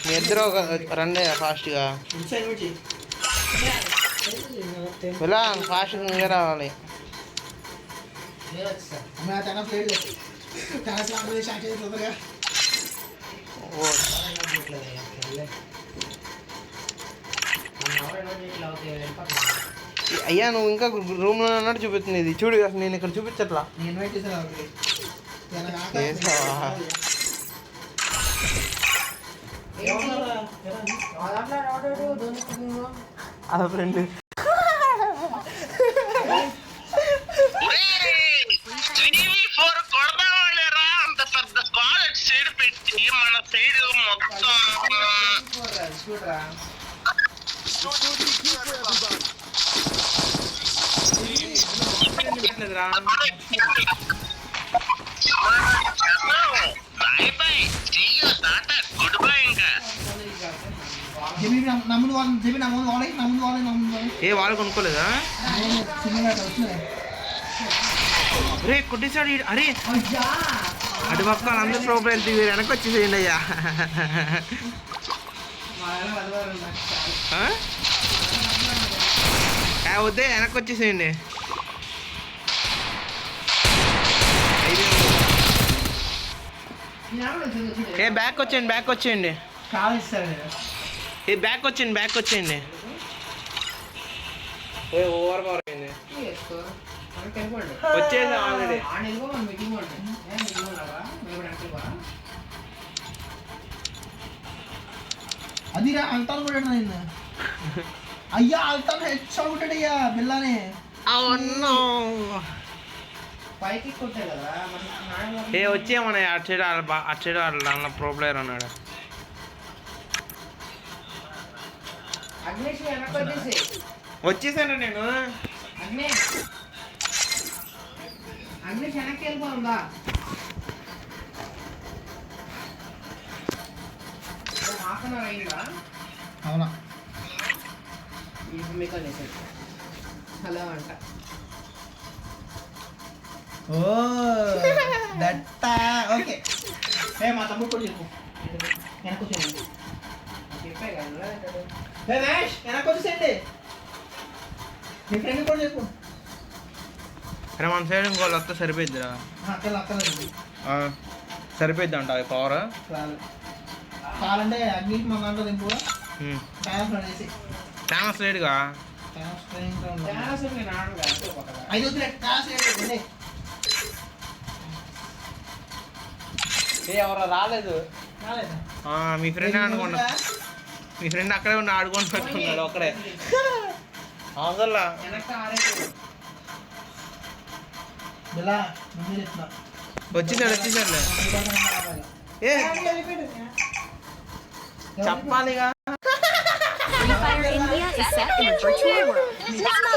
మీ ఇద్దరు రండి ఫాస్ట్గా ఇలా ఫాస్ట్గా రావాలి. అయ్యా నువ్వు ఇంకా రూమ్లో అన్నట్టు చూపిస్తుంది. ఇది చూడు అసలు నేను ఇక్కడ చూపించట్లా. అలా ఫ్రెండ్ మన సైడ్ మొత్తం ఏ వాళ్ళు కొనుక్కోలేదా? అరే కొట్టేసాడు. అరే అటు పక్క అందరూ ప్రోగ్రామ్ దిగి వెనక్కి వచ్చేసేయండి అయ్యా. వద్దే వెనక్కి వచ్చేసేయండి. ఏ బ్యాక్ వచ్చేయండి, బ్యాక్ వచ్చేయండి, ఏ బ్యాక్ వచ్చేయండి, బ్యాక్ వచ్చేయండి. ఏ ఓవర్ పవర్ అయింది వచ్చేసి ఆల్రెడీ. అది అంటాను కూడా నేను. అయ్యా అంటాను హెచ్చావుతాడయ్యా బిల్లానే. అవును పైకి కొట్టే కదా. ఏ వచ్చేమన్నా అటు సైడ్ దానిలో ప్రో ప్లేయర్ ఉన్నాడు. వచ్చేసాను నేను. అగ్నేష్ వెనక్కి వెళ్ళిపోతుందా? హాఫ్ అన్ అవర్ అయిందా? అవునా? మీకు హలో అంట. ఓ దట్టా ఓకే. మా తమ్ముడు కూడా చెప్పు. వెనక్కి వచ్చేయండి చెప్పే కదా. వెనక్కి వచ్చేసేయండి. మీ ఫ్రెండ్ కూడా చెప్పు. అరే మన సైడ్ ఇంకోళ్ళు వస్తే సరిపోయిద్దిరా. సరిపోయిద్ది అంట పవర్. కావాలంటే అగ్ని మన దాంట్లో దింపు. ఫేమస్ లేడుగా. ఎవరో రాలేదు. మీ ఫ్రెండ్ ఆడుకోండి. మీ ఫ్రెండ్ అక్కడే ఉండి ఆడుకొని పెట్టుకున్నాడు ఒక్కడే. అవసరంలా వచ్చేసాడు వచ్చేసాడులే. ఏ చెప్పాలిగా. బ్యానర్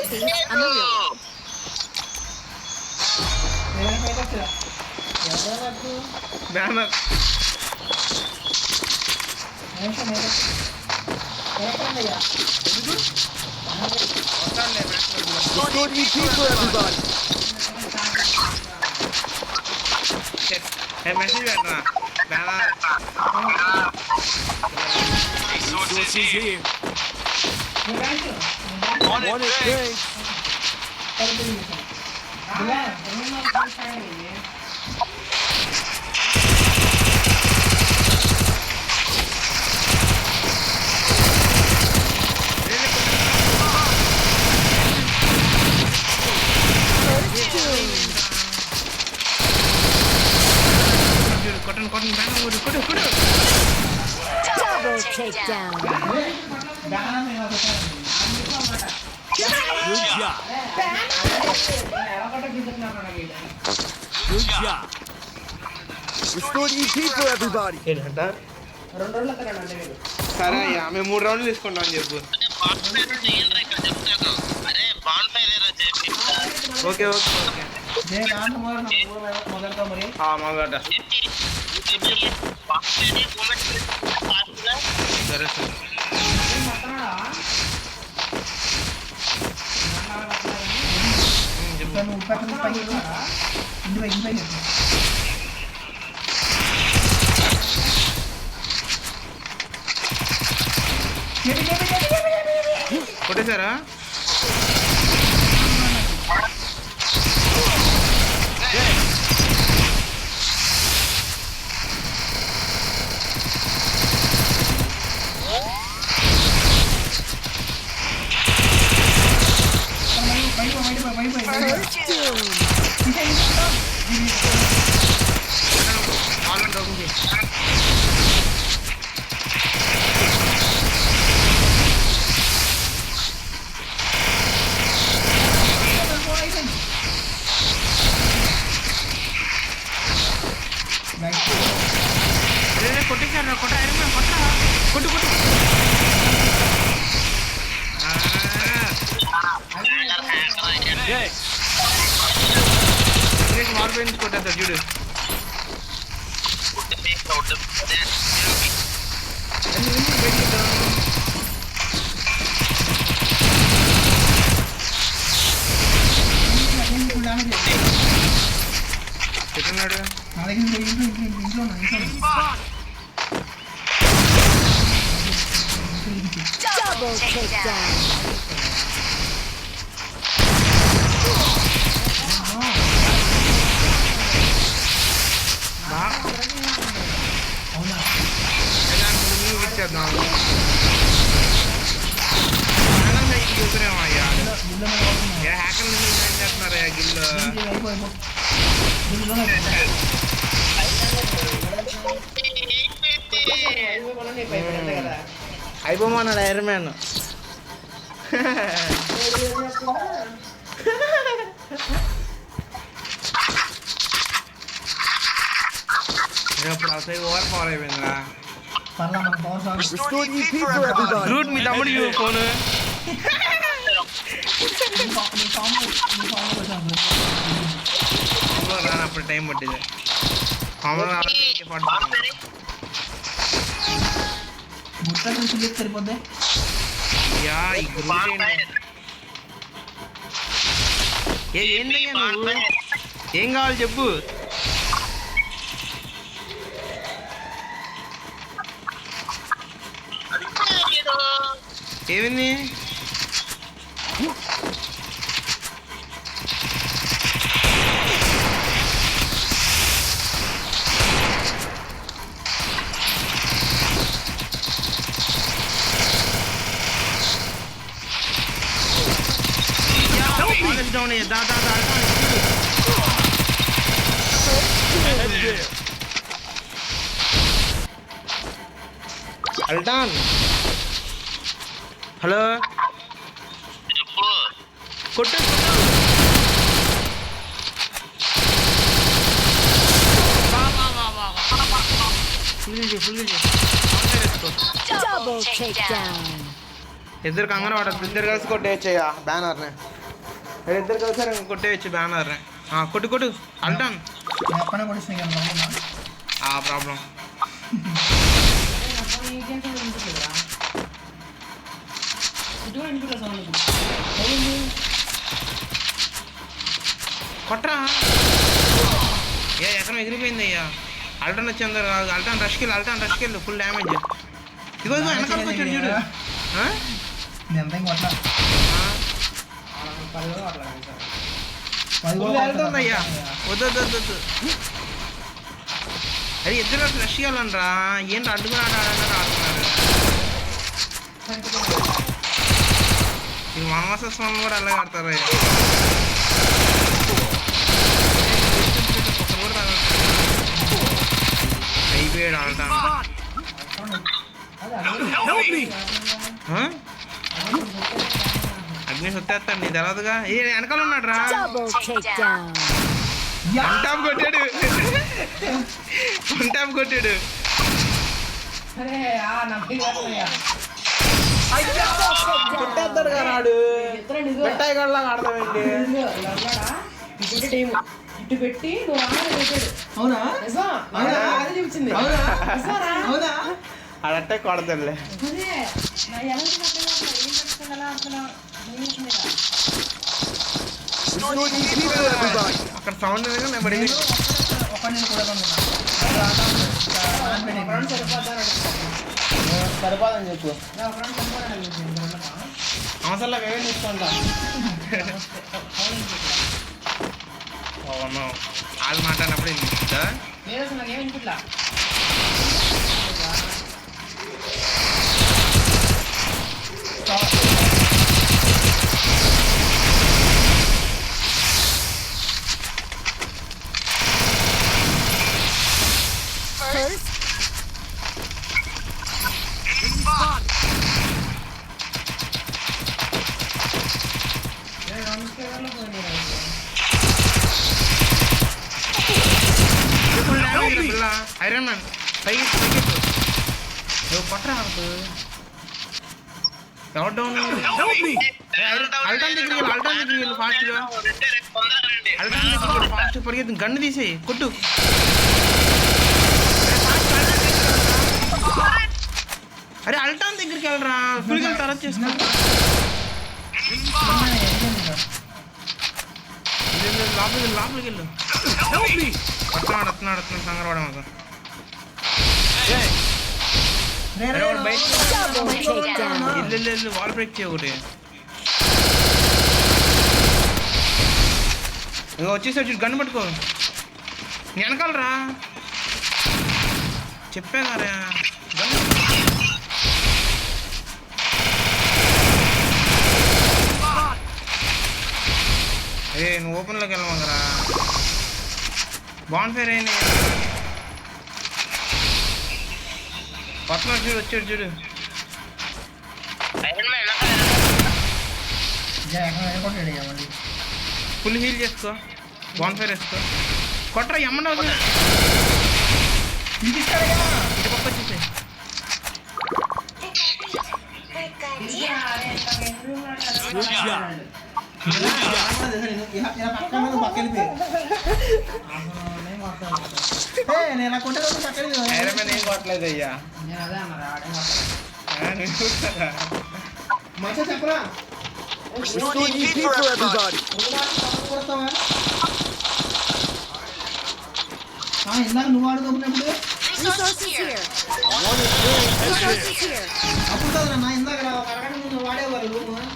మెసేజ్ పెట్టరా బ్యానర్. కొట్టండి కొట్టండి బ్యానర్ కొట్టు కొట్టు. Takedown. Good job. Good job. Restored EP for everybody. సరే అయ్యా మేము 3 రౌండ్లు తీసుకుంటాం అని చెప్పు. ఓకే ఓకే ఓకే మొదట సరే సరే. కొట్టేశారా? ఆల్రెడీ ఓపెన్ చేయి. కొట్టేశారు కొట్ట ఐరన్ మ్యాన్ కొట్ట కొట్టు కొట్టు వాల్ పెయింట్ కొట్టేస్తారు చూడు. ఎట్టున్నాడు? Double takedown. ఇచ్చేద్దాం. చూసుకునేమయ్యా హ్యాకర్లు ఏం చేస్తున్నారయ్యా గిల్లు. అయిపోమన్నాడు ఐరన్ మ్యాన్. ఇప్పుడు అసలు ఓవర్ పవర్ అయిపోయిందిరా. Restored EP for everybody. Root మీ తమ్ముడు ఫోన్ రానప్పుడు టైం పట్టింది. సరిపోద్ది. యా ఈ గ్రూప్ ఏందయ్యా నువ్వు? ఏం కావాలి చెప్పు. ఏమైంది? డౌన్ దా దా దా అల్టాన్. హలో కొట్టు Double takedown. ఇద్దరు కంగారు పడద్దు. ఇద్దరు కలిసి కొట్టేయచ్చయ్యా బ్యానర్ని. ఇద్దరు కలిసారు కొట్టేయచ్చు బ్యానర్ని. కొట్టు కొట్టు అల్టాన్. ఆ ప్రాబ్లం కొట్రా. ఎక్కడ ఎగిరిపోయింది అయ్యా. అల్టాన్ వచ్చింది. అల్టాన్ రష్కెళ్ళు ఫుల్ డ్యామేజ్. ఇగో వెనకాలకు వచ్చాడు చూడు. వెళ్తుందయ్యా. వద్దు అది ఇద్దరు రష్ చేయాలనరా. ఏంటి అడ్డుకుని ఆడుతున్నారు. ఈ మానవస్వామి కూడా అలాగే ఆడతారు. అయిపోయాడు ఆడతాను. అగ్ని సొత్తేస్తాడు నీ తెలవదుగా. ఏ వెనకాల ఉన్నాడు రా. వన్ ట్యాప్ కొట్టాడు. కొట్టేస్తాడు కదా నాడు. మిఠాయి గడలాగా ఆడతామండి. ఇటు పెట్టి నువ్వు పెట్టాడు. అవునా? అదే చూపించింది. అడట్టే కొడతాడులే. Restored EP for everybody. అక్కడ సౌండ్ నేను పడింది. సరిపోతా సరిపోదని చెప్పు. అవసరంలో మేమే తీసుకుంటాం. అవును వాళ్ళు మాట్లాడినప్పుడు వినిపిస్తుందా? First, ఐరన్ మ్యాన్ పైకి నువ్వు కొట్టరా ఎవరు డౌన్ అల్టాన్ దగ్గరికి వెళ్ళు ఫాస్ట్గా. అల్టాన్ దగ్గరికి ఫాస్ట్ పరిగెత్తి గన్ను తీసేయి కొట్టు. అరే అల్టాన్ దగ్గరికి వెళ్ళరా ఫుల్గా తర్వాత చేసుకో. లోపలికి వెళ్ళు. వస్తున్నాడు సంగరవాడ మాకు. double takedown. ఇల్లు వాల్ బ్రేక్ చేయ ఒకటి. ఇక వచ్చేసి గన్ను పట్టుకో. వెనకాలరా చెప్పే కదా గన్ను. నువ్వు ఓపెన్లోకి వెళ్ళమంగరా. బాన్ ఫైర్ అయింది. పక్కన వచ్చాడు చూడు. ఫుల్ హీల్ చేసుకో. బాన్ ఫైర్ వేసుకో. కొట్టరా ఎమ్మన్నా ఇటు పక్క వచ్చేసి. ఐరన్ మ్యాన్ ఏం కొట్టలేదు అయ్యా. మంచిగా చెప్పరా. Restoring EP for everybody. ఇందాక నువ్వు ఆడుకోకున్నప్పుడు Resources here. Resources here. అప్పుడు కదా నా ఇందాక ఒక అరగంట ముందు వాడేవారు రూమ్.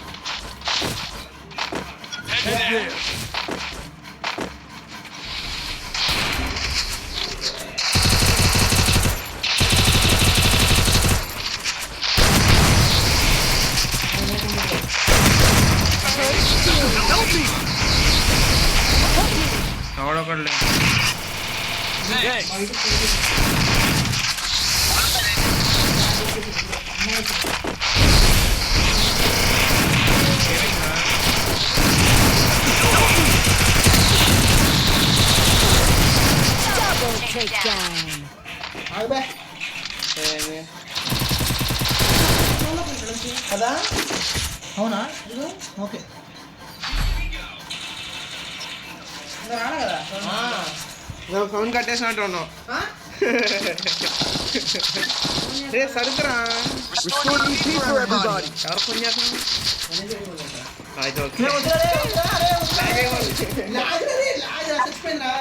ఎవడొకళ్ళు Double takedown. ఆగుబే కదా. అవునా ఓకే. ఫోన్ కట్టేసినట్టు ఉన్నావు. రే సరుకురా. Restoring EP for everybody. ఎవరు ఫోన్ చేస్తున్నారు? అయితే ఓకే. చచ్చిపోయిందా.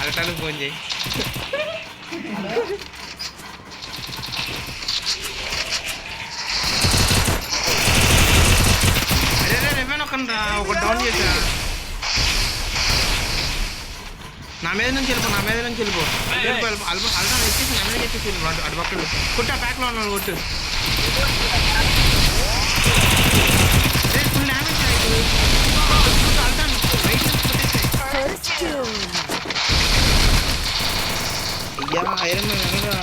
అరటానికి ఫోన్ చేయి. ఒక డౌన్ చేసా. నా మీద నుంచి వెళ్ళిపో. అల్టా ఎక్కేసి నా మీద ఎక్కేసి అటు పక్కడు కొట్టు. ఆ ప్యాక్లో ఉన్నాను కొట్టు. Full damage Alta right First tune. అయ్యా ఐరన్ మ్యాన్ అనగా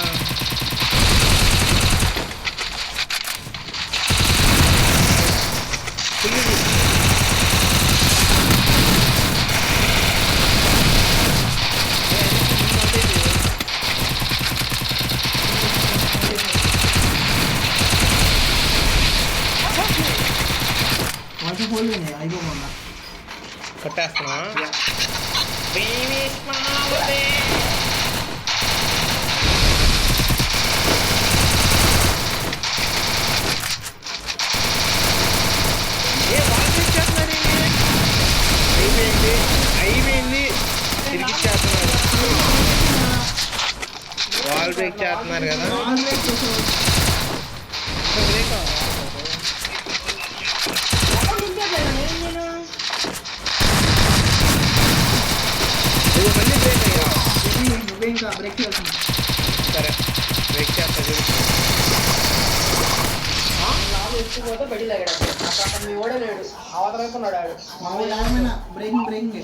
అయిపోకుండా కొట్టేస్తున్నా. అయిపోయింది తిరిగిచ్చేస్తున్నారు. వాల్ బ్రేక్ చేస్తున్నారు కదా. ఆన్ బ్రేక్ చేసావు. ఎక్కడ ఉంచేద్దాం, నేను ఇది మళ్ళీ బ్రేక్ అయ్యా. నువ్వే ఇంకా బ్రేక్ చేయాల్సింది. సరే బ్రేక్ చేస్తా చూడు. లాభం ఎత్తుకుపోతే బడి తగ్గడు అక్కడ మీ ఓడే లేడు అవతల వైపు ఉన్నాడు ఆడు మామూలు ఏమైనా బ్రేకింగ్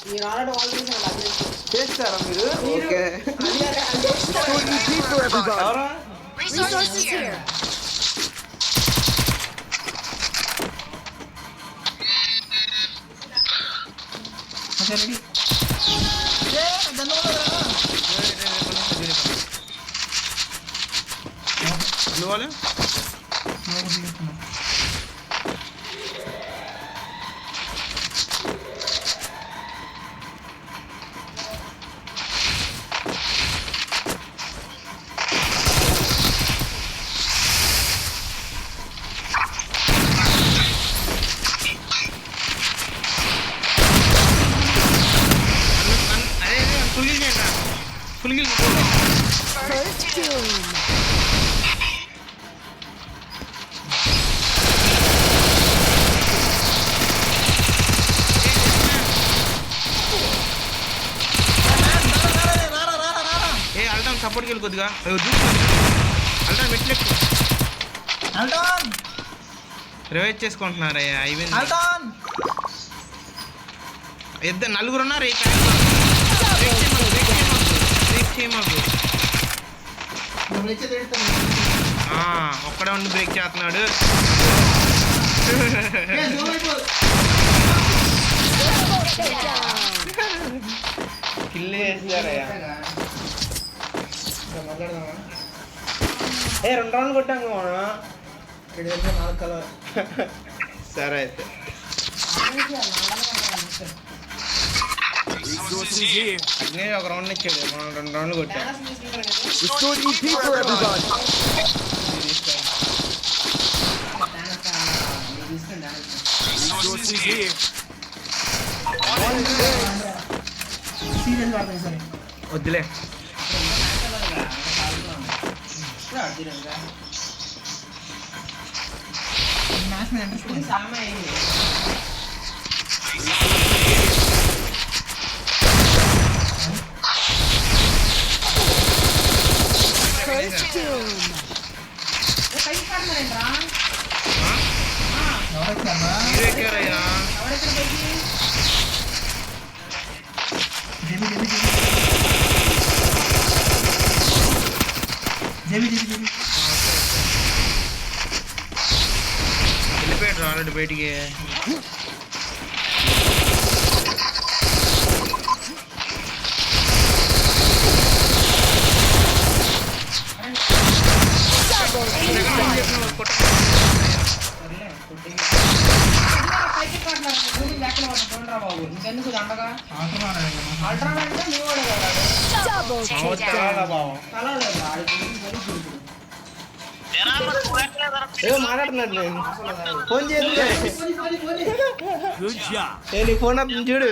మీరు ఆల్రెడీ వాళ్ళు చూసాను అది చేస్తారా మీరు? Okay. Restoring EP for everybody. ఎవరా? Resources here. Okay ready. నువ్వు వాళ్ళు? అదే ఫుల్గిల్ చేయండి. ఫుల్గిల్ First doom. ఏ అల్టాన్ సపోర్ట్కి వెళ్ళి కొద్దిగా అల్టాన్ మెట్లెక్కు అల్టాన్ రివైజ్ చేసుకుంటున్నారయ్యా. అయిపోయింది. అల్టాన్ ఇద్దరు నలుగురు ఉన్నారు. నువ్వు బ్రేక్ చేస్తే ఒక్కడే ఉండి బ్రేక్ చేస్తున్నాడు. కిల్ చేసారయ్యా. మాట్లాడదామా? ఏ 2 రౌండ్లు కొట్టాము మనం. 4 కలర్. సరే అయితే Resources here. అగ్నే ఒక రౌండ్ ఇచ్చాడు. మనం 2 రౌండ్లు కొట్టాం. Restoring EP for everybody. Resources here. Serious వాడతాను సరే. వద్దులే. మ్యాచ్ మీద ఇంట్రెస్ట్ ఉంది. First doom. పైకి కారణమేంట్రా ఎవరు వచ్చారా? మీరు ఎక్కారయ్యా. ఎవడెక్కడ పైకి JB JB JB JB JB JB. వెళ్ళిపోయాడు ఆల్రెడీ బయటికి. Double పైకి కారణం లెక్కలు చూడరా బాబు ఇంకెందుకు దండగా ఆడుతున్నారా? అల్ట్రా అంటే నీ వాడే కదా double చాలా takedown. బావం. కలవలేదు ఆడికి మరి చూడు ఏదో మాట్లాడుతున్నాడు. నేను ఫోన్ చేసి Good job. నీ ఫోన్ అప్ చూడు.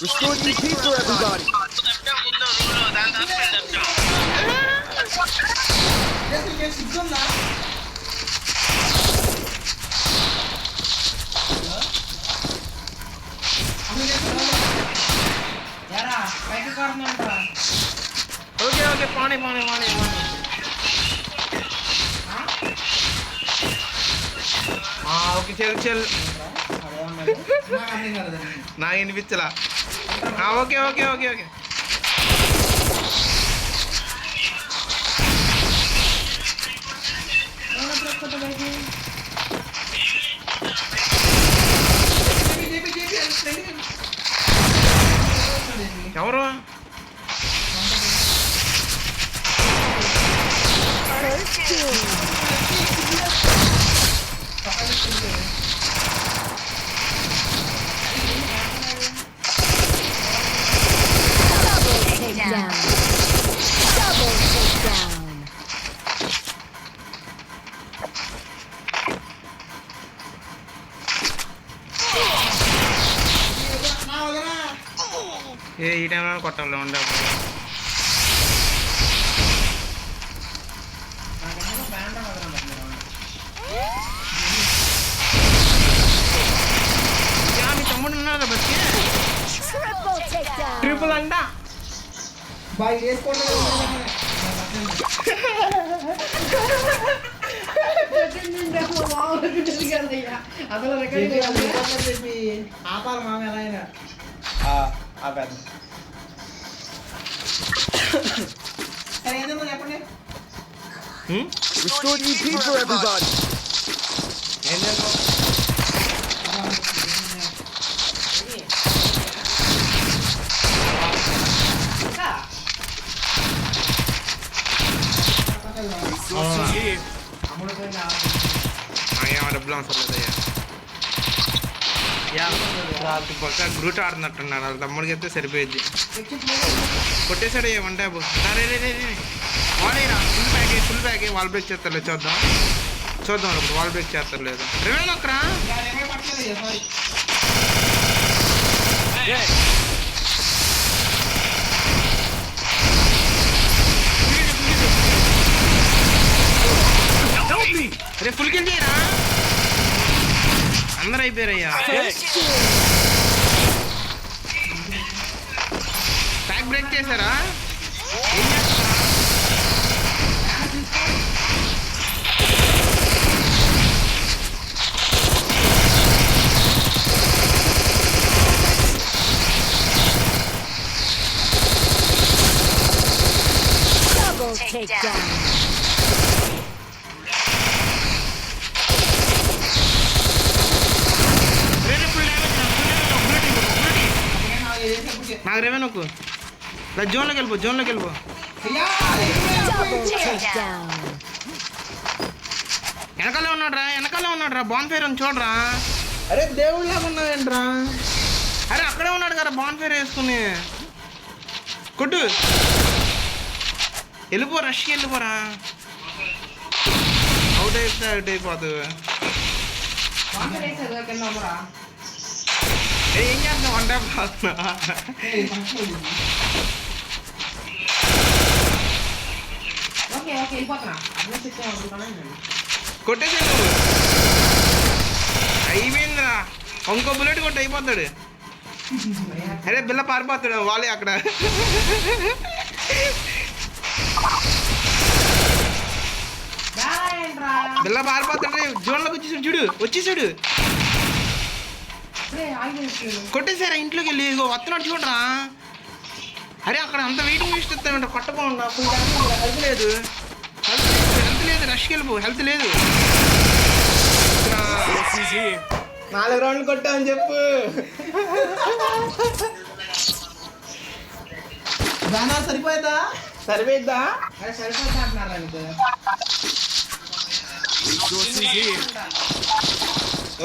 Restoring EP for everybody. సిగ్గుందా? ఎరా పైకి కారణం అంటారా ఓకే ఓకే పానీ పానీ పానీ పానీ. ఓకే చెల్ చెల్. నాకు అర్థం కాలేదండి. నాకు వినిపించలా. ఓకే ఓకే ఓకే ఓకే ఎవరు? First doom. Double takedown. Double takedown. ఈ టైంలో కొట్టాలి ఉండే మీ తమ్ముడు ఉన్నారా బతికి Triple takedown. ట్రిపుల్ అంట బాయ్ వేసుకోండి అసలు రికార్డింగ్ చెప్పి ఆపాలి మామ ఎలా అయినా ఆపేద్దాం సరే ఏంటో చెప్పండి Restored EP for everybody. ఏం చేద్దాం నాకేమో డబ్బులు అవసరం లేదయ్యా పక్క గ్రూట్ ఆడుతున్నట్టున్నాడు వాళ్ళ తమ్ముడికి అయితే సరిపోయింది కొట్టేశాడు వన్ ట్యాబ్ రే వాడేరా ఫుల్ బ్యాగ్ వాల్ బ్రేక్ చేస్తారు లేదు చూద్దాం ఇప్పుడు వాల్ బ్రేక్ చేస్తారు లేదు రివెన్ ఒక్కరా సారీ రే ఫుల్ కిల్ చేయరా అందరూ అయిపోయారయ్యా First kill. బ్యాక్ బ్రేక్ చేశారా Double takedown. ఫుల్ నాకు రేవే నొక్కు జోన్లోకి వెళ్ళిపో Double takedown. వెనకాలే ఉన్నాడు రా బాన్ ఫైర్ అని చూడరా అరే దేవుళ్ళగా ఉన్నావేంట్రా అరే అక్కడే ఉన్నాడు కదా బాన్ ఫైర్ వేసుకుని కొట్టు రష్కి వెళ్ళిపోరా అవుట్ అయిపోదు కింద అమ్మరా ఏం చేస్తాం వంట ఓకే వెళ్ళిపోతున్నా కొట్టేసే నువ్వు అయిపోయిందిరా ఇంకో బుల్లెట్ కొట్టి అయిపోతాడు అరే బిల్ల పారిపోతాడు వాళ్ళే అక్కడ బిల్ల పారిపోతాడు జోన్లోకి వచ్చేసాడు కొట్టేసారా ఇంట్లోకి వెళ్ళి ఇగో వస్తున్నాడు చూడరా అరే అక్కడ అంత వెయిటింగ్ లిస్ట్ ఇస్తామంట కొట్టకుండా ఫుల్ హెల్త్ లేదు రష్కి వెళ్ళిపో హెల్త్ లేదు 4 రౌండ్లు కొట్టామని చెప్పు దానా సరిపోయేదా సరిపోయిద్దా అరే సరిపోతా అంటున్నారా నీకు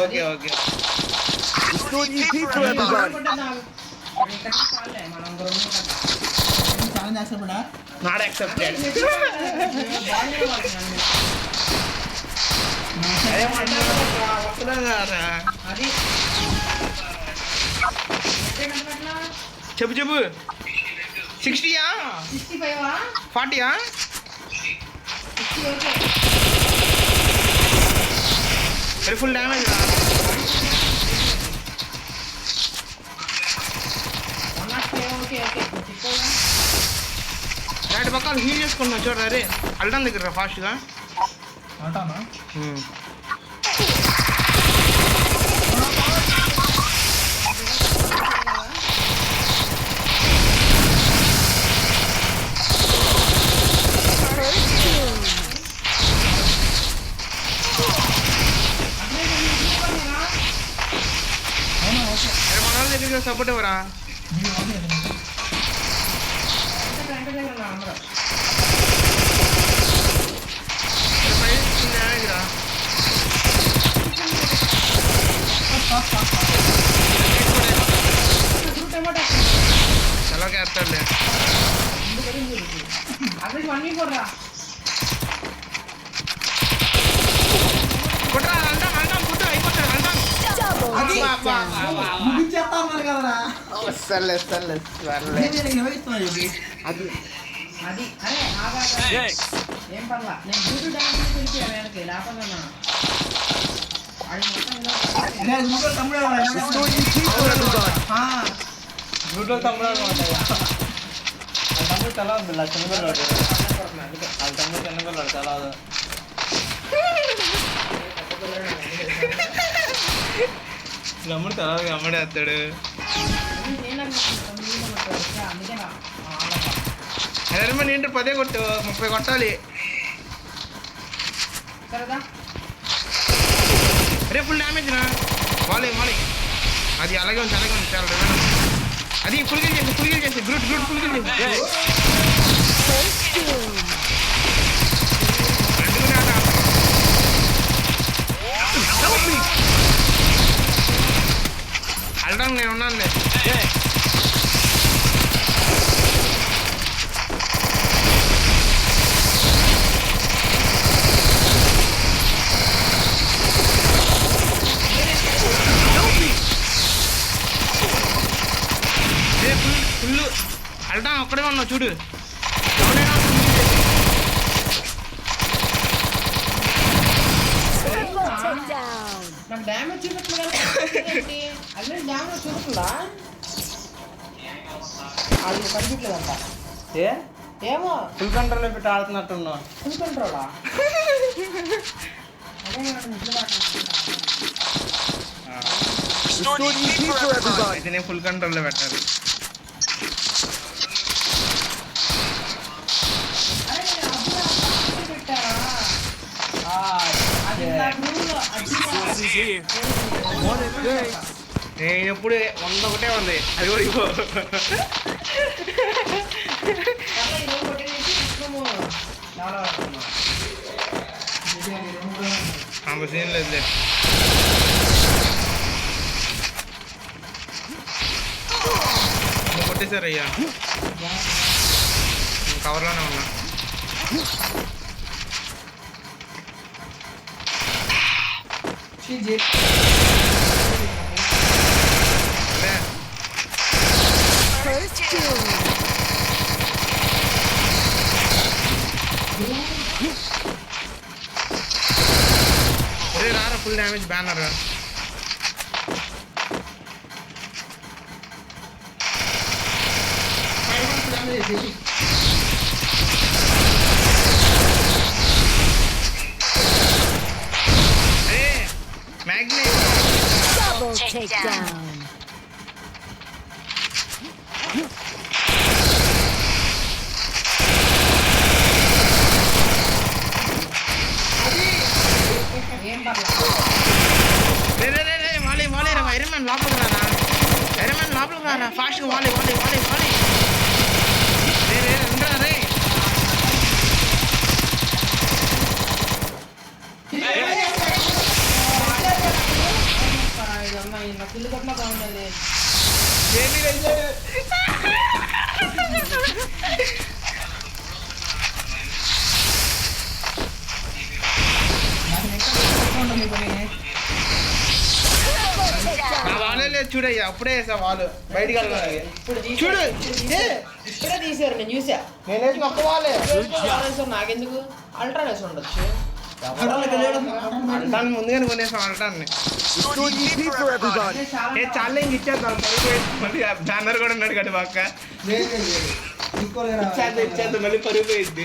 okay Restored EP for everybody. Challenge యాక్సెప్టెడా నాట్ యాక్సెప్టెడ్ అది చెప్పు 60యా 65 40యా 60 ఓకే అరే ఫుల్ డ్యామేజ్ రా ఓకే రెండు పక్కలు హీల్ చేసుకుంటున్నా చూడరా అరే అల్టన్ దగ్గర ఫాస్ట్గా అంటానా First kill. అరే మన వాళ్ళ దగ్గర సపోర్ట్ ఇవ్వరా డ్యామేజ్ రా ఎలాగే వేస్తాడులే కొట్టరా అంటాం కొట్టు అయిపోతాడు అంటాం Double takedown. ముగించేస్తా ఉన్నారు కదరా సర్లే నేను ఇస్తున్నా చెప్పి అది అది అరే ఆగా ఏం పర్లా నేను బ్లూటూత్ డాన్స్ పిలిచాను వెనక్కి లేకపోతే అది మొత్తం నేను గుంటూరు తమ్ముడు Restoring people, everybody. గుంటూరు తమ్ముడు అనమాట తమ్ముడు తల ఉంది చిన్నపిల్లడు వాళ్ళ తమ్ముడు చిన్నపిల్లడు తల తమ్ముడు తల అమ్మడేస్తాడు అందుకే నా అదే మరి ఏంటో 10 కొట్టు 30 కొట్టాలి సరేదా రే ఫుల్ డ్యామేజ్ రా వాలే అది అలాగే ఉంది చాలా రివెన్ అది ఫుల్ కిల్ చేసి గ్రూట్ ఫుల్ కిల్ చేసి First doom. అల్డం నేను ఉన్నానులే ఫుల్ అల్టా ఒక్కడే ఉన్నావు చూడు Triple takedown. నాకు డ్యామేజ్ చూపించలేదు ఆల్రెడీ డ్యామేజ్ చూపుతుందా అది కనిపించలేదంట ఏ ఏమో ఫుల్ కంట్రోల్లో పెట్టి ఆడుతున్నట్టున్నావు ఫుల్ కంట్రోలా అదే నాకు నిద్ర పట్టలేదు. Restoring people, everybody. అయితే నేను ఫుల్ కంట్రోల్లో పెట్టాలి అరే నేను అప్పుడు పెట్టారా అది నా రూల్లో This is here. One and thanks. నేను ఎప్పుడు 101 ఉంది అది కూడా ఇవ్వు అంత సీన్ లేదులే కొట్టేశారయ్యా కవర్లోనే ఉన్నా అదే First doom. అరే రారా ఫుల్ డ్యామేజ్ బ్యానర్ అరే మ్యాగ్నెట్ Double takedown. ఏం పర్లేదు రే వాలే రా ఐరన్ మ్యాన్ లోపలికి రారా ఫాస్ట్గా వాలే రే రండ్రా రే ఇదమ్మా నా పిల్లి కొట్టినా బాగుండేది నా వాలే లేదు చూడయ్యా అప్పుడే వేసా వాళ్ళు బయటికి వెళ్ళాలి ఇప్పుడు చూడు ఇప్పుడే తీసారు నేను చూసా నేను వేసిన ఒక్క వాళ్ళే నాకెందుకు అల్ట్రానేస్ ఉండొచ్చు అల్టాన్ని ముందుగానే కొనేసాం అల్టాన్ని Restoring people, everybody. ఏ చాలా ఇంక ఇచ్చేద్దాం మళ్ళీ బ్యానర్ కూడా ఉన్నాడు కదా పక్క ఇచ్చేద్దాం మళ్ళీ పరిగిపోయిద్ది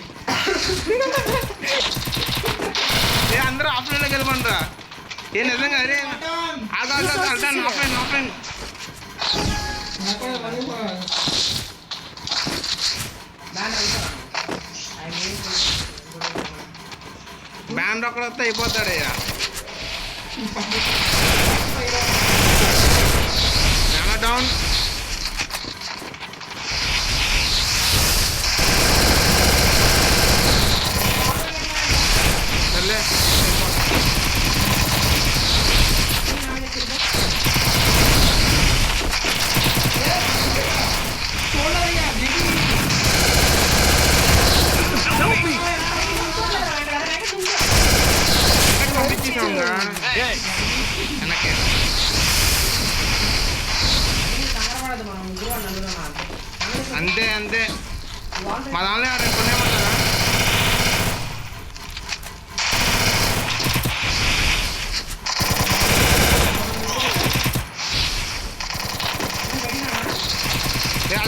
ఏ అందరూ ఆఫ్లైన్లోకి వెళ్ళమంటారా ఏ నిజంగా అరే అల్టాన్ ఆఫ్లైన్ బ్యాన్ ఒక్కడ వస్తే అయిపోతాడయ్యా చాలా డౌన్ సర్లే పంపించేసాంగా మా దానిలో ఎవరైనా కొనేమంటారా?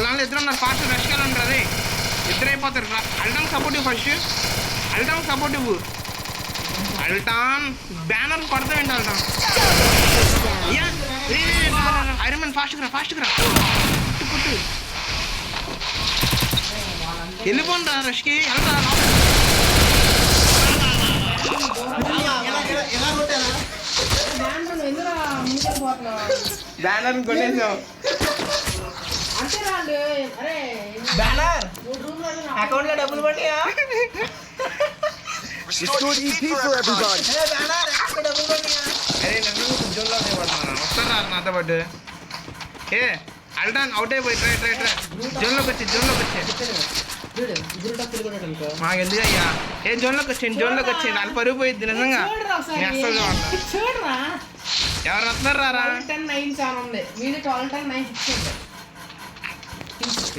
వాళ్ళ ఇద్దరు ఉన్నారు, ఫాస్ట్ రష్గా ఉంటారు. అదే ఇద్దరు అయిపోతారు. అల్టాన్ సపోర్టివ్ ఫస్ట్, అల్టాన్ సపోర్టివ్. అల్టాన్ బ్యానర్ కొడతామండి. అల్టాన్ ఐరన్ మ్యాన్ ఫాస్ట్గా రా పుట్టు వెళ్ళిపోండి రా రష్కి. వెళ్తా బ్యానర్ కొట్టేసాం. అంతే రాండి. అరే బ్యానర్ 3 రూమ్లో అకౌంట్లో డబ్బులు పడియా? Restored EP for everybody. Banner అకౌంట్లో డబ్బులు పడియా? అరే నన్ను జోన్లో పడుతున్నాను. వస్తారా నాతో పాటు? ఏ అల్టాన్ అవుట్ అయిపోయి ట్రై జోన్లోకి వచ్చి మాకు ఎందుకు అయ్యా? ఏ జోన్లోకి వచ్చేయండి వాళ్ళు పరుగు పోయిద్ది నిజంగా. నేను అస్సలు చూడను. చూడరా ఎవరు వస్తున్నారు రారా? 12-10-9 చాలా ఉంది. మీది 12-10-9-6 ఉంది.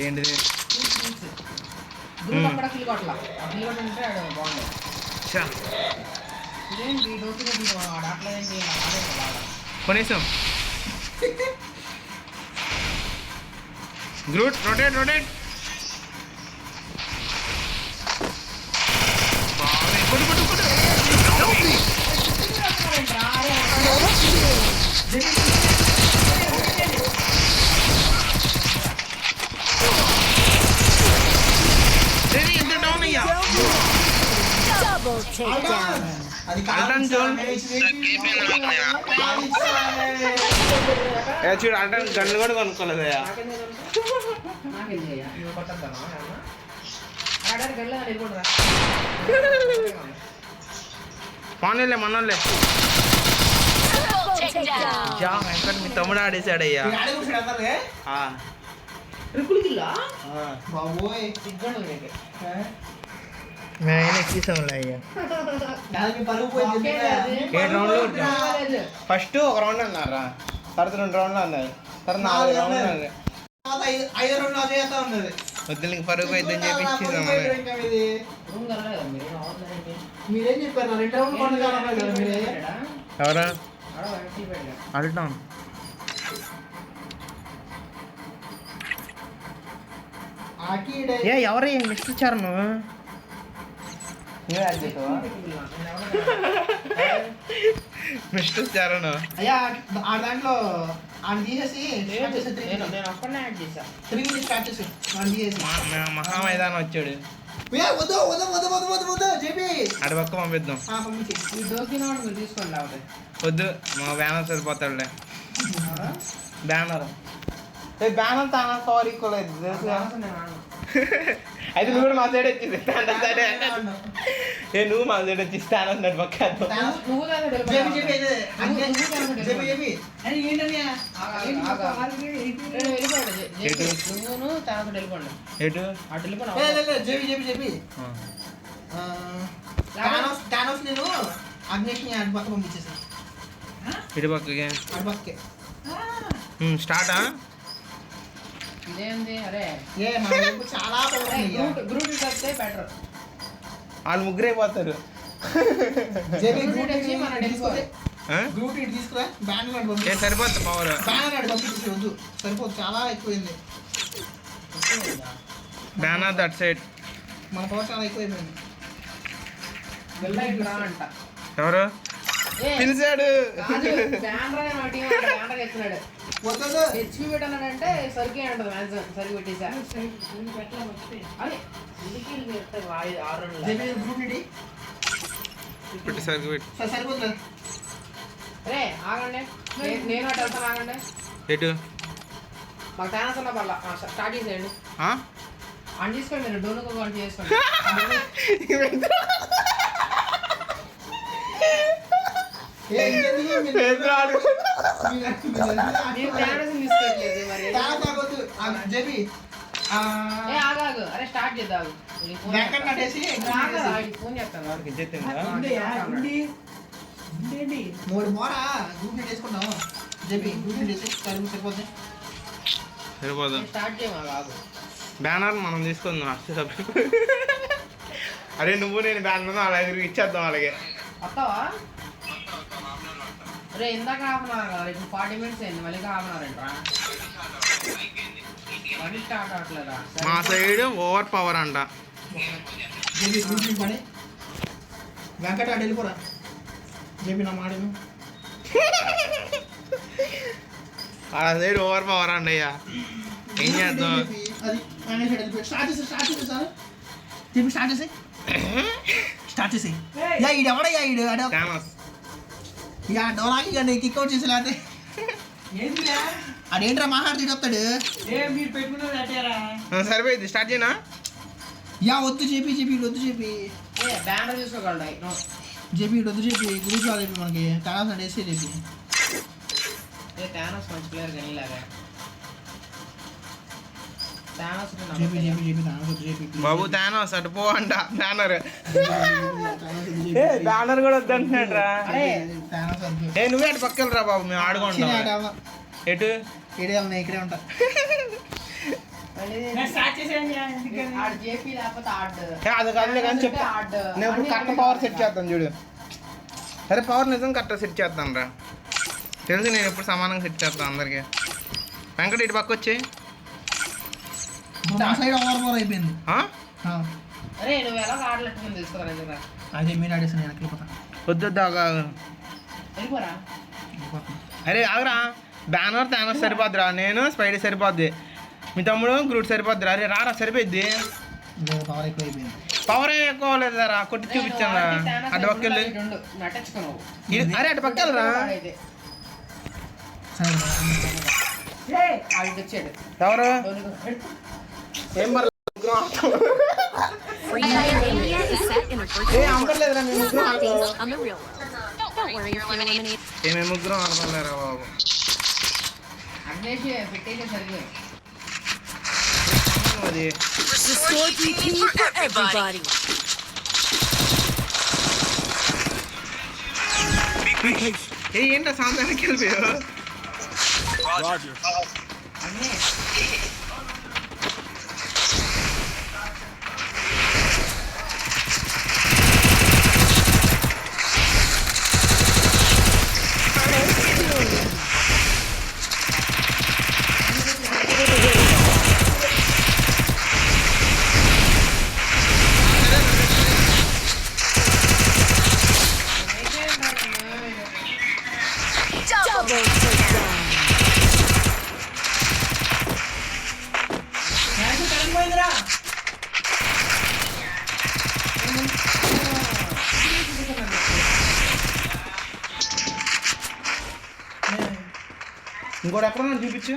ఏంటిది? గ్రూప్ అక్కడ కిల్ కొట్ల కిల్ కొట్ట ఉంటే ఆడు బాగుంది. చా ఇదేంటి డోకిన ఆడట్లేదండి. కొనేసాం. గ్రూట్ రొటేట్ కొట్టు ఎంత డౌన్ అయ్యా? Double takedown. అల్టాన్ జోన్ చూడు. అల్టాన్ గన్లు కూడా కొనుక్కోలేదయ్యా. పోనీలే మనోళ్ళే. Double takedown. జా వెంకట్ మీ తమ్ముడు ఆడేసాడయ్యా. ట్రిపుల్ కిల్లా బాబోయ్ సిగ్గుండు నీకు. నేను ఎక్కిసాంలే అయ్యా. దానికి పరుగు పోయింది. 7 రౌండ్లు ఫస్ట్ ఒక రౌండ్ అన్నారా, తర్వాత 2 రౌండ్లు అన్నారు, తర్వాత 4 రౌండ్లు అన్నారు. 5 రౌండ్లు అదే చేస్తా ఉన్నది. వద్దులకి పరుగు పోయిద్దని చెప్పి రూమ్ కలలేదు మీరు రావట్లేదండి. మీరేం చెప్పారు? 2 రౌండ్లు పండుగ కదా మీరే. ఎవరా? ఆడ టీ పెట్టా. అల్టాన్ ఆకీడే ఏ ఎవరు నెక్స్ట్ ఇచ్చారు నువ్వు? నెక్స్ట్ ఇచ్చారు నువ్వు. అయ్యా ఆ దాంట్లో ఆయన తీసేసి నేను ఒక్కనే యాడ్ చేశా. 3 నుంచి స్టార్ట్ చేసి ఆయన తీసేసి మహా మైదానం వచ్చాడు. వద్దు చెప్పి అటు పక్క పంపిద్దాం. పంపించి ఈ డోకిన వాడు మీరు తీసుకోండి లేకపోతే. వద్దు మా బ్యానర్ సరిపోతాడులే. బ్యానర్ బ్యానర్ తానా సారీ కోలేదు నేను ఆడను. అయితే నువ్వు కూడా మా సైడ్ వచ్చింది. సరే ఏ నువ్వు మా సైడ్ వచ్చి స్టాన్ అన్నాడు పక్క. నువ్వు కాదు అని ఏంటని నువ్వును తర్వాత వెళ్ళిపోండి. ఎటు అటు వెళ్ళిపోయినా చెప్పి టానోస్ నేను అగ్నేష్ని అటు పక్క పంపించేసాను. ఇటు పక్కకి అటు పక్కకే స్టార్టా? ఇదేంది? అరే ఏ మా వైపు చాలా బాగుంది. గ్రూప్ వస్తే బెటర్. వాళ్ళు ముగ్గురు అయిపోతారు. గ్రూప్ వచ్చి మనం వెళ్ళిపోవాలి. గ్రూప్ ఇటు తీసుకురా. బ్యాన్ నాడు ఏ పంపించి సరిపోతుంది మా ఊరు. బ్యాన్ నాడు పంపించేసి వద్దు సరిపోదు, చాలా ఎక్కువైంది. Banner that side. మన పవర్ చాలా ఎక్కువైపోయింది. వెళ్ళి రా అంట. ఎవరు పిలిచాడు? బ్యానర్ ఎత్తున్నాడు. వద్దు హెచ్పి పెట్టానంటే సరికి అంటది మ్యాక్సిమం సరికి పెట్టేసా. అదే ఎందుకు 6 రన్లు గ్రూప్ ఇటు పెట్టి సరికి పెట్టి. సరిపోతుంది. అరే ఆగండి, నేను అటు వెళ్తాను. ఆగండి, ఎటు? మాకు ఛానల్స్ ఉన్న పర్లా స్టార్ట్ చేసేయండి. ఆన్ చేసుకోండి, మీరు డోనుకు ఆన్ చేసుకోండి. నేను ఛానల్స్ తీసుకోవట్లేదు మరి. ఆగాగు, అరే స్టార్ట్ చేద్దాం. ఫోన్ చేస్తాను. మూడు మోరా గ్రూప్ వేసుకుంటాము. జేబీ గ్రూప్ వేసి సరిపోతుంది. సరిపోదు. స్టార్ట్ చేయమా? ఆగు. బ్యానర్ మనం తీసుకుందాం అరే నువ్వు నేను బ్యానర్ అలాగే ఇచ్చేద్దాం అలాగే వస్తావా? రే ఇందాక హాఫ్ అన్ అవర్ కదా, ఇప్పుడు 40 మినిట్స్ అయింది, మళ్ళీ హాఫ్ అన్ అవర్ ఏంట్రా? మళ్ళీ స్టార్ట్ అవట్లేదా? మా సైడ్ ఓవర్ పవర్ అంట. పని వెంకట అటు వెళ్ళిపోరా చెప్పి నా మాడను ఆ సైడ్ ఓవర్ పవర్ అండి అయ్యా. ఏం చేద్దాం? అది స్టార్ట్ చేసి సార్ చెప్పి స్టార్ట్ చేసి యా ఈడు ఎవడయ్యా ఈడు అడే థానోస్. యా డోలాకి కానీ కిక్ అవుట్ చేసి లేకపోతే అదేంట్రా మాట్లాడుతూ వస్తాడు. మీరు పెట్టుకున్నది అట్టారా? సరిపోయింది, స్టార్ట్ చేయనా? యా వద్దు చెప్పి వద్దు చెప్పి బ్యానర్ తీసుకోగలరా? చెప్పి వద్దు చెప్పి గురించి వాళ్ళు చెప్పి మనకి తానాస్ అంటే వేస్తే చెప్పి థానోస్ మంచి ప్లేయర్ కానీ ఇలాగా థానోస్ చెప్పి తానాస్ వద్దు చెప్పి బాబు థానోస్ అటు పో అంట. బ్యానర్ బ్యానర్ కూడా వద్దంటున్నాడు రా. తానాస్ వద్దు నువ్వే అటు పక్కలరా బాబు, మేము ఆడుకుంటాం. ఎటు ఇక్కడే ఉన్నాయి ఇక్కడే ఉంటా జేపీ లేకపోతే ఆడ్ అది కాదులే కానీ చెప్పు. నేను ఇప్పుడు కరెక్ట్ పవర్ సెట్ చేస్తాను చూడు. సరే పవర్ నిజం కరెక్ట్ సెట్ చేస్తాను రా, తెలుసు నేను ఎప్పుడు సమానంగా సెట్ చేస్తాను అందరికి. వెంకట ఇటు పక్క వచ్చి మా సైడ్ ఓవర్ పవర్ అయిపోయింది. అరే నువ్వు ఎలా ఆడలేట్టుకుని తెలుసుకోరా? అదే మీరు ఆడేసాను నేను వెళ్ళిపోతా వద్దు వెళ్ళిపోరా. అరే ఆగరా, బ్యానర్ థానోస్ సరిపోద్దిరా, నేను స్పైడర్ సరిపోద్ది, మీ తమ్ముడు గ్రూట్ సరిపోద్దిరా. అరే రారా సరిపోద్ది. పవర్ ఎక్కువ అయిపోయింది. పవర్ ఏం ఎక్కువ లేదురా, కొట్టి చూపించాను రా. అటు పక్కకెళ్ళి అరే అటు పక్కకెళ్ళరా. వచ్చాడు ఎవరు ఏం Freestyle Mania is set in a virtual world. అందలేదురా మేము ముగ్గురం ఆడతాం. On the real world. Don't worry if you're eliminated. మేము ముగ్గురం ఆడతాంలేరా బాబు. అగ్నేష్ పెట్టేసే సరిగ్గా అది Restore DP for everybody. ఏంటో సాంతానికి వెళ్ళిపోయావు. Roger. Agnesh Double takedown. పోయిందిరా. ఇంకోటి ఎక్కడ చూపించు.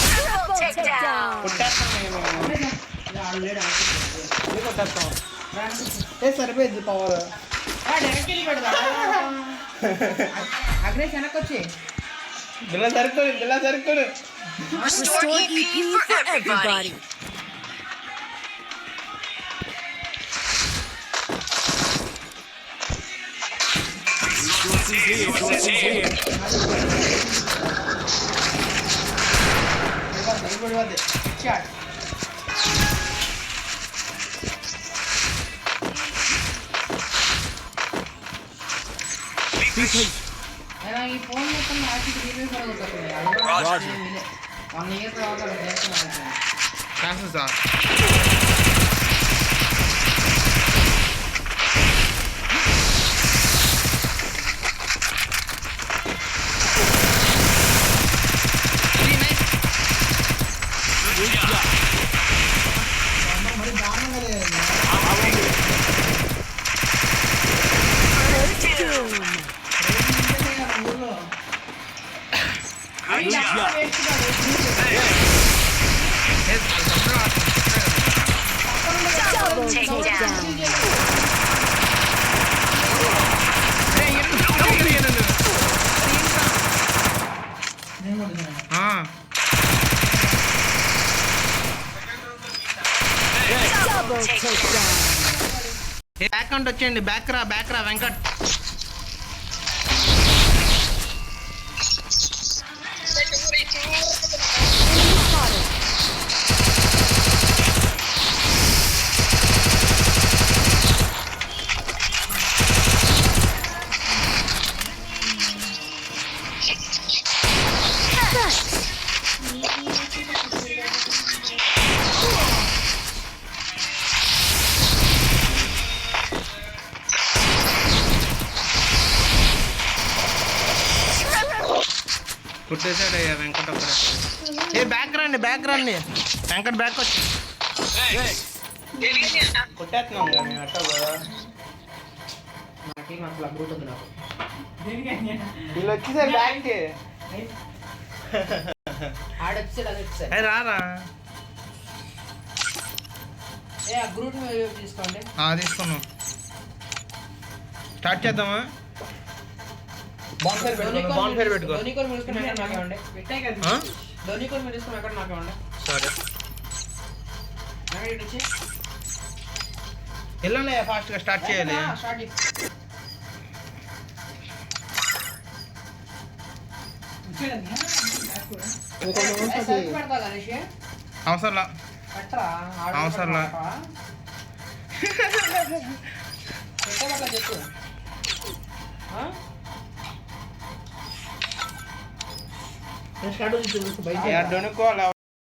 Triple takedown. కొట్టేస్తాం మేము. కొట్టేస్తాం సరిపోయింది పవర్. అగ్నేష్ వెనక్కి వచ్చి బిల్ల సరుకుడు. Restore DP for everybody. ఇచ్చాడు. నేను ఈ ఫోన్ మొత్తం మార్చి రివ్యూ పడగొట్టుకుంది. 1 ఇయర్ తర్వాత చేస్తున్నాను. Thanks sir. మరి దారుణంగా లేదు. Doom. ఊళ్ళో ఏ, వాళ్ళందరూ ఆడుతున్నారు. బ్యాక్ అంటే వచ్చేయండి, బ్యాక్ రా వెంకట్. కొట్టేశాడయ్యా వెంకట్ అక్కడ. బ్యాక్ రండి వెంకట్ బ్యాక్ వచ్చి కొట్టేస్తున్నాం కానీ అట్ట నా టీం అసలు అప్పుడు ఉంది నాకు. వీళ్ళు వచ్చేసారు బ్యాక్కి. ఆడొచ్చాడు అది వచ్చాడు. రారా ఆ గ్రూప్ తీసుకోండి. తీసుకున్నాం. స్టార్ట్ చేద్దామా? బాంబ్ ఫైర్ పెట్టుకో. ధోని కోర్ మీరు తీసుకుని ఎక్కడ నాకే ఉండే. ధోని కోర్ మీరు తీసుకుని ఎక్కడ నాకే ఉండే. సరే నాకే ఇటు వచ్చి వెళ్ళండి, ఫాస్ట్గా స్టార్ట్ చేయాలి. స్టార్ట్ చేయి. సెల్ఫ్ పెడతా గణేష్. అవసరంలా పెట్టరా అవసరంలా. పెట్టబట్ల చెప్పు. స్టార్ట్ బయట డొనుకోవాలి.